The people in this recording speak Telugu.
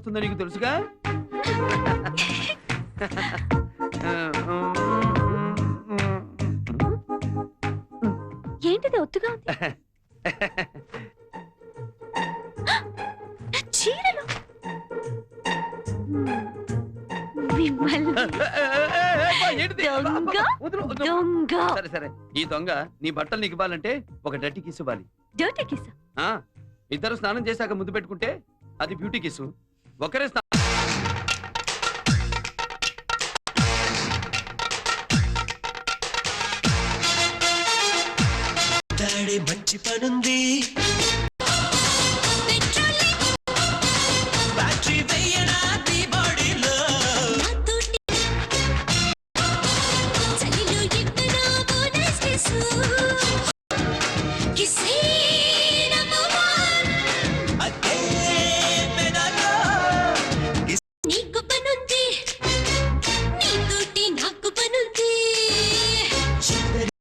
వస్తుందో నీకు తెలుసుగా. ఏంటిది ఒత్తుగా ఉంది? చీరలు సరే సరే, ఈ దొంగ నీ బట్టలు నీకు ఇవ్వాలంటే ఒక డర్టీ కిస్ ఇవ్వాలి. Dirty kiss? ఇద్దరు స్నానం చేశాక ముద్దు పెట్టుకుంటే అది బ్యూటీ కిస్. ఒకరే మంచి పనుంది